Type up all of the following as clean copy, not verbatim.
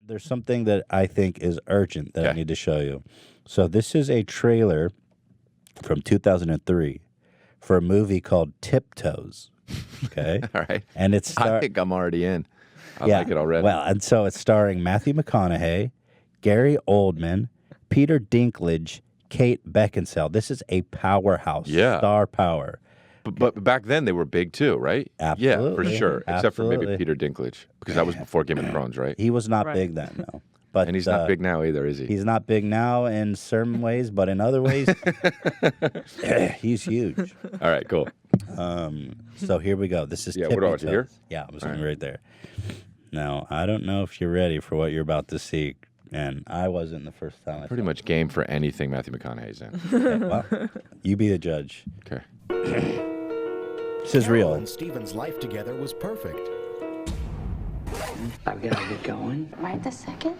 there's something that I think is urgent that I need to show you. So this is a trailer from 2003 for a movie called Tiptoes. Okay. All right. And it's I think I'm already in. I like it already. Well, and so it's starring Matthew McConaughey, Gary Oldman, Peter Dinklage, Kate Beckinsale. This is a powerhouse. Star power. But back then they were big too, right? Absolutely. Yeah, for sure. Except for maybe Absolutely. Peter Dinklage, because that was before Game of Thrones, right? He was not big then, no. But and he's not big now either, is he? He's not big now in certain ways, but in other ways, he's huge. All right, cool. So here we go. This is what do I do here? Yeah, I'm sitting right there. Now, I don't know if you're ready for what you're about to see, and I wasn't the first time. Pretty much game for anything Matthew McConaughey's in. Okay, well, you be the judge. Okay. This is real. And Steven's life together was perfect. I've got to get going. Right this second.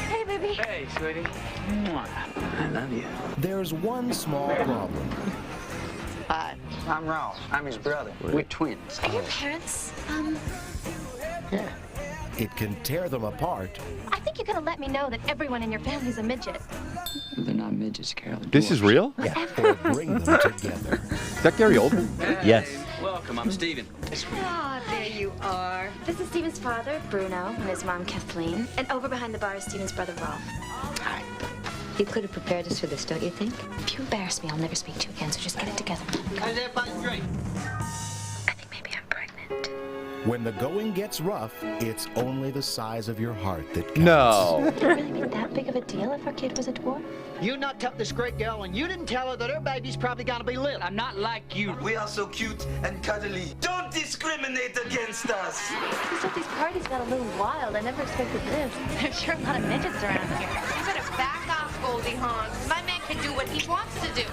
Hey, baby. Hey, sweetie. I love you. There's one small problem. Hi, I'm Ralph. I'm his brother. We're twins. Are your parents, Yeah. It can tear them apart. I think you're gonna let me know that everyone in your family's a midget. They're not midgets, Carol. This is real? Yeah. Or bring them together. Is that Gary Oldman? Yes. Welcome, I'm Steven. Ah, there you are. This is Steven's father, Bruno, and his mom, Kathleen. And over behind the bar is Steven's brother, Rolf. Hi. You could have prepared us for this, don't you think? If you embarrass me, I'll never speak to you again, so just get it together. How's everybody's drink? I think maybe I'm pregnant. When the going gets rough, it's only the size of your heart that counts. No. Would it really be that big of a deal if our kid was a dwarf? You knocked up this great girl, and you didn't tell her that her baby's probably gonna be little. I'm not like you. We are so cute and cuddly. Don't discriminate against us. You said these parties got a little wild. I never expected this. There's sure a lot of midgets around here. You better back off, Goldie Hawn. My man can do what he wants to do.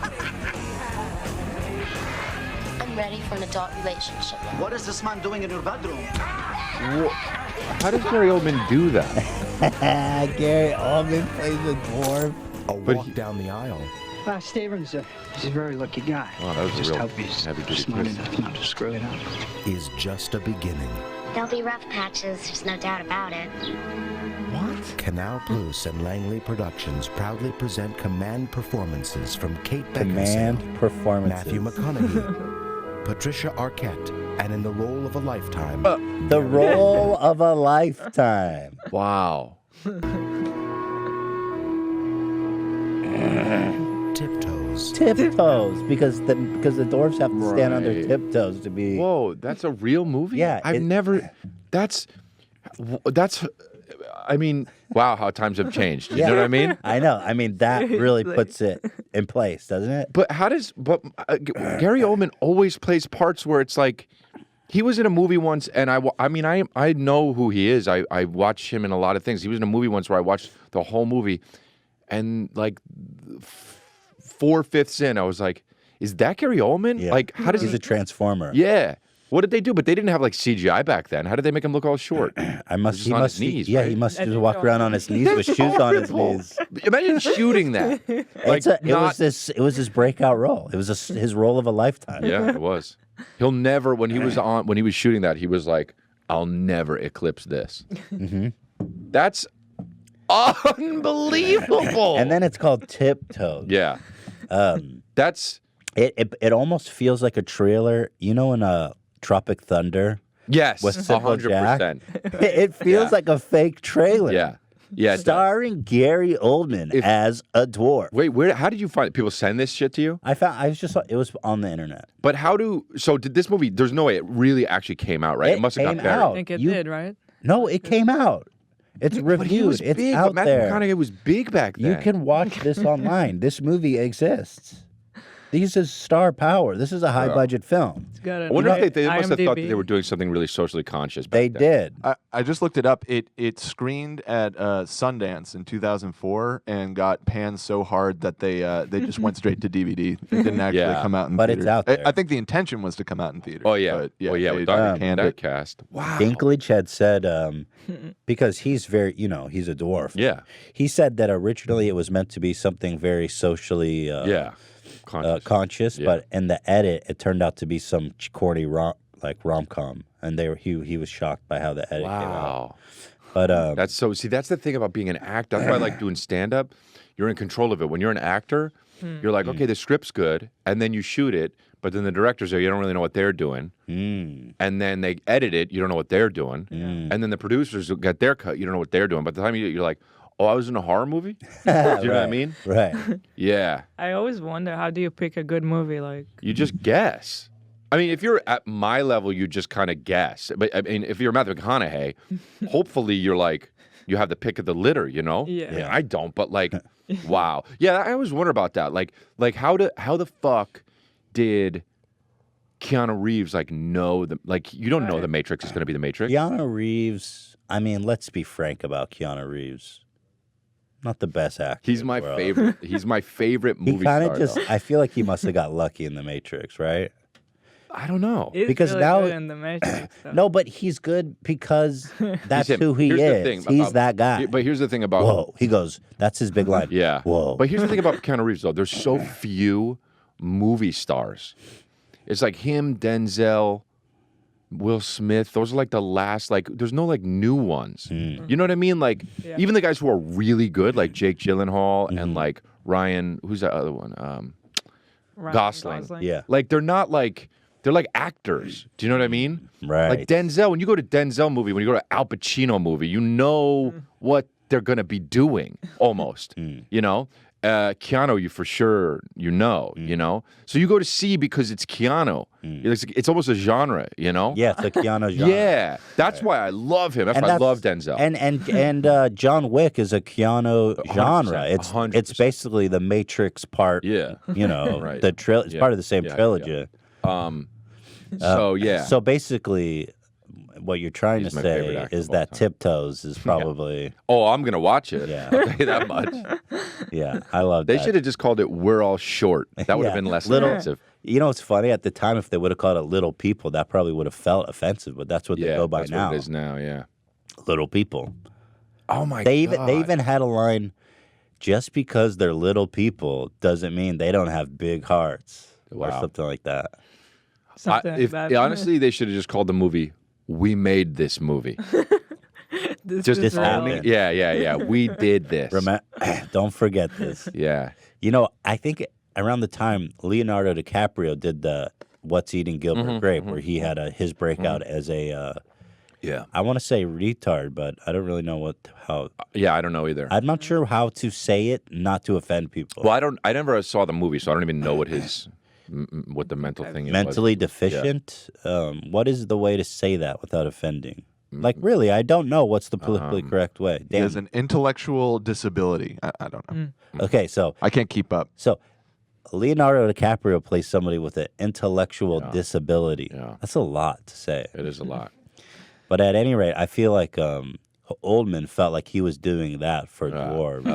I'm ready for an adult relationship. What is this man doing in your bedroom? How does Gary Oldman do that? Gary Oldman plays a dwarf. A walk down the aisle. Steven's he's a very lucky guy. Wow, that was a Just real hope he's heavy-duty smart twist. enough not to screw it up. Is just a beginning. There'll be rough patches, there's no doubt about it. What? Canal Plus and Langley Productions proudly present command performances from Kate Beckinsale, Command performances. Matthew McConaughey, Patricia Arquette, and in the role of a lifetime. The role of a lifetime. Wow. Tiptoes. Tiptoes, because the dwarves have to stand on their Right. tiptoes to be. Whoa, that's a real movie? Yeah, I've never. That's. I mean, wow, how times have changed. You know what I mean? I know. I mean, that really puts it in place, doesn't it? But how does. But Gary Oldman always plays parts where it's like. He was in a movie once, and I know who he is. I watch him in a lot of things. He was in a movie once where I watched the whole movie, and like 4/5 in, I was like, "Is that Gary Oldman? Yeah. Like, how does He's a transformer. Yeah. What did they do? But they didn't have like CGI back then. How did they make him look all short? He Just on his must. knees, Yeah, right? he must just walk around on his knees with shoes on his knees. Imagine shooting that. Like, It was his breakout role. It was his role of a lifetime. Yeah, it was. He'll never. When he was shooting that, he was like, "I'll never eclipse this." Mm-hmm. That's unbelievable. And then it's called Tiptoes. Yeah. That's it. Almost feels like a trailer. You know, in a Tropic Thunder. yes, with Sybil Jack? 100%. It feels like a fake trailer. Yeah, yeah. it does. Starring Gary Oldman as a dwarf. Wait, how did you find it? People send this shit to you? It was on the internet. But so did this movie? There's no way it really actually came out, right? It must have got came buried. out. I think it did, right? No, it came out. It's reviewed. But he was it's big. out Matthew there. McConaughey was big back then. You can watch this online. This movie exists. This is star power. This is a high budget film. I wonder if they must have thought that they were doing something really socially conscious back then. Did. I just looked it up. It screened at Sundance in 2004 and got panned so hard that they just went straight to DVD. It didn't actually come out in But theaters. it's out there. I think the intention was to come out in theaters. Oh yeah, but, yeah. oh yeah, they with canned that it. cast. Wow. Dinklage had said, because he's very, he's a dwarf. Yeah. He said that originally it was meant to be something very socially conscious, Yeah. but in the edit, it turned out to be some corny rom-com, and he was shocked by how the edit came out. Wow. But That's the thing about being an actor. That's why I like doing stand up. You're in control of it. When you're an actor, you're like, okay, the script's good, and then you shoot it, but then the directors there, you don't really know what they're doing. And then they edit it, you don't know what they're doing. And then the producers get their cut, you don't know what they're doing. By the time you're like, oh, I was in a horror movie? Do you know what I mean? Right. Yeah. I always wonder, how do you pick a good movie? Like, You just guess. I mean, if you're at my level, you just kind of guess. But I mean, if you're Matthew McConaughey, hopefully you're like, you have the pick of the litter, you know? Yeah. I don't, but like, wow. Yeah, I always wonder about that. Like how the fuck did Keanu Reeves know you don't know the Matrix is going to be the Matrix? Keanu Reeves, I mean, let's be frank about Keanu Reeves. Not the best actor. He's my favorite. He's my favorite movie He kind star. of just, I feel like he must have got lucky in the Matrix, right? I don't know. he's Because really now- good in the Matrix. though. No, but he's good because that's him. who he Here's the is. thing He's about- that guy. But here's the thing about Whoa. He goes, that's his big line. Yeah. Whoa. But here's the thing about Keanu Reeves, though. There's so few movie stars. It's like him, Denzel, Will Smith. Those are like the last, there's no new ones. You know what I mean? Like, even the guys who are really good, like Jake Gyllenhaal and like Ryan, who's that other one? Ryan Gosling. Yeah. Like, they're not they're like actors. Do you know what I mean? Right. Like Denzel, when you go to Denzel movie, when you go to Al Pacino movie, you know what they're going to be doing almost, you know? Keanu, you for sure, you know? So you go to see because it's Keanu. It's almost a genre, you know? Yeah, it's a Keanu genre. Yeah. That's why I love him. That's And why I love Denzel. And John Wick is a Keanu 100%, genre. It's 100%. basically the Matrix part. Yeah. You know, Right. the it's part of the same Yeah, trilogy. So, yeah. So basically, what you're trying He's to my favorite say actor is of all that time. Tiptoes is probably Oh, I'm going to watch it. Yeah. I'll tell you that much. yeah. I love They that. should have just called it We're All Short. That would have Yeah. been less Little- offensive. You know, it's funny at the time if they would have called it Little People, that probably would have felt offensive. But that's what they Yeah, go by that's now. what it is now, yeah. Little People. Oh, my They God. even had a line. Just because they're little people doesn't mean they don't have big hearts or Wow. something like that. Something like that. Honestly, they should have just called the movie "We Made This Movie." This just is real. happened. Yeah. We did this. Don't forget this. Yeah. You know, I think around the time Leonardo DiCaprio did the What's Eating Gilbert Grape, where he had his breakout as a, Yeah. I want to say retard, but I don't really know how. Yeah, I don't know either. I'm not sure how to say it, not to offend people. Well, I never saw the movie, so I don't even know what what the mental thing is. Mentally deficient. What is the way to say that without offending? Like, really, I don't know what's the politically correct way. He has an intellectual disability. I don't know. Okay, so I can't keep up. So Leonardo DiCaprio plays somebody with an intellectual disability. Yeah. That's a lot to say. It is a lot. But at any rate, I feel like Oldman felt like he was doing that for Dwarves.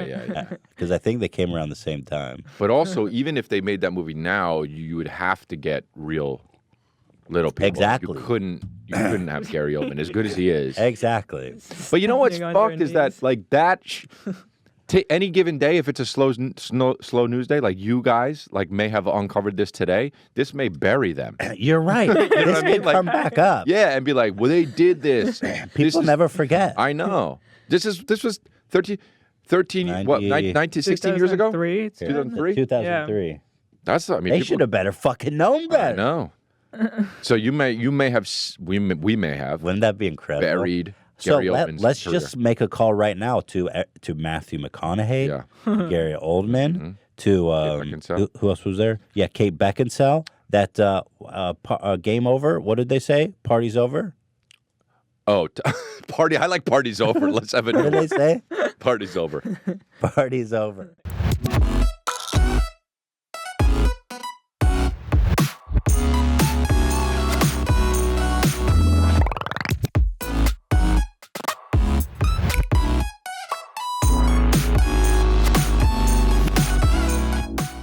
Yeah. Because I think they came around the same time. But also, even if they made that movie now, you would have to get real little people. Exactly. You couldn't have Gary Oldman, as good as he is. Exactly. But you know what's Standing on fucked your is that, knees. like, any given day, if it's a slow news day, like you guys, like, may have uncovered this today, this may bury them. You're right. This I mean? could Like, come back up. Yeah, and be like, well, they did this. This People is- never forget. I know. This was 13 16 years ago? 2003, 2003? 2003. That's, I mean, They people- should have better fucking known I better. know. So you may have, we may have Wouldn't that be incredible? buried So Gary Oldman's let's career. just make a call right now to Matthew McConaughey, Gary Oldman, to Beckinsale. who else was there? Yeah, Kate Beckinsale. That game over. What did they say? Party's over. Oh, party! I like parties over. Let's have it. What did they say? Party's over. Party's over.